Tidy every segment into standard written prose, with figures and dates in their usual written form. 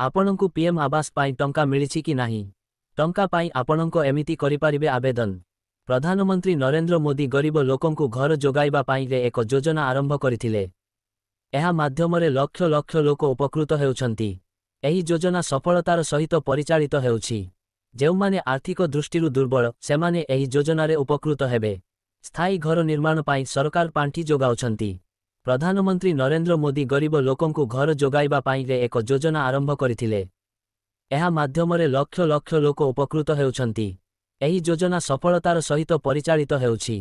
आपणंकु PM आवास पाई टंका मिलिछि कि नाही। टंका पाई आपणंको एमिति करिपारिबे आवेदन। प्रधानमंत्री नरेंद्र मोदी गरीब लोकंकु घर जोगाइबा पाई एक योजना आरंभ करिथिले। एहा माध्यमरे लक्ष लक्ष लोक उपकृत हेउछंती। एही योजना सफलतार सहित परिचालित हेउछि। जेउमाने आर्थिक दृष्टिरु दुर्बल सेमाने एही योजनारे उपकृत हेबे। स्थायी घर निर्माण पाई सरकार पांठी जोगाउछंती। प्रधानमंत्री नरेंद्र मोदी गरीब लोकंकु घर जोगाइबा पाई एक योजना आरंभ करिथिले। एहा माध्यमरे लक्ष लक्ष लोक उपकृत हेउछंती। एही योजना सफलतार सहित परिचालित हेउछि।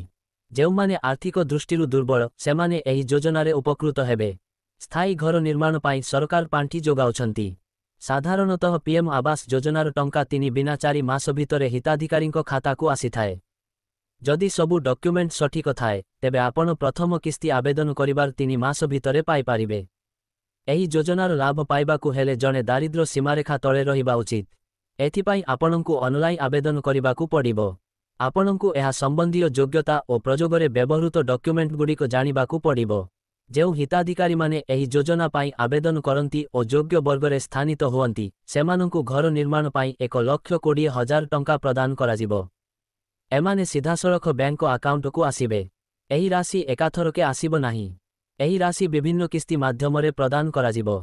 जेउमाने आर्थिक दृष्टिरु दुर्बल सेमाने एही योजनारे उपकृत हेबे। स्थायी घर निर्माण पाई सरकार पांठी जोगाउछंती। साधारणतः पीएम आवास योजनार टंका 3 बिना 4 मास भितरे हिताधिकारींको खाताकू आसीथाए। जदि सबु डॉक्यूमेंट सठिक थाए तेबे आपण प्रथम किस्ती आवेदन करिबार 3 मास भितरे पाई पारिबे। एही योजनार लाभ पाइबाकू हेले जणे दारिद्र्य सीमारेखा तळे रहिबा उचित। एथिपाई आपणंकु ऑनलाइन आवेदन करिबाकू पड़िबो। आपणंकु एहा संबंधीय योग्यता और प्रयोगरे व्यवहृत डॉक्यूमेंट गुड़िक जानिबाकू पड़िबो। जेउ हिताधिकारी माने एही योजना पाई आवेदन करंती और योग्य वर्गरे स्थानित हुअंती सेमानंकु घर निर्माण पाई 1,20,000 टंका प्रदान कराजिबो। एमाने सीधासळख बैंक अकाउंट को आसीबे। एही राशि एकाथरके आसीबो नाही। एही राशि विभिन्न किस्ती माध्यमरे प्रदान कराजिबो।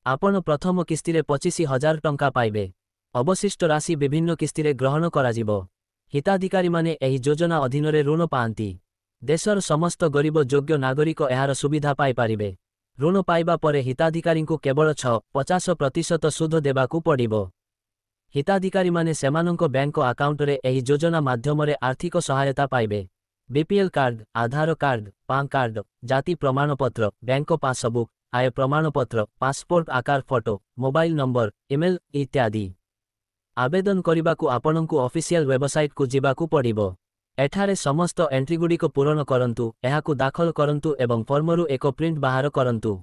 आपण प्रथम किस्तीरे 25,000 टंका पाइबे। अवशिष्ट राशि विभिन्न किस्तीरे ग्रहण कराजिबो। हिताधिकारी माने एही योजना अधीनरे ऋण पाआंती। देशर समस्त गरीब योग्य नागरिक एहार सुविधा पाई पारिबे। ऋण पाइबा परे हिताधिकारींकु केवल 50% सुध देबाकू पड़िबो। हिताधिकारी माने सेमानंको बैंक अकाउंट रे एही योजना माध्यमरे आर्थिक सहायता पाइबे। बीपीएल कार्ड, आधार कार्ड, पान कार्ड, जाति प्रमाणपत्र, बैंक पासबुक, आय प्रमाणपत्र, पासपोर्ट आकार फोटो, मोबाइल नंबर, ईमेल इत्यादि। आवेदन करिबाकू आपणंकु ऑफिशियल वेबसाइट को जिबाकू पड़िबो। एठारे समस्त एंट्री गुड़िक पूरण करंतु, एहाकू दाखल करंतु एवं फॉर्मरु एक प्रिंट बाहर करंतु।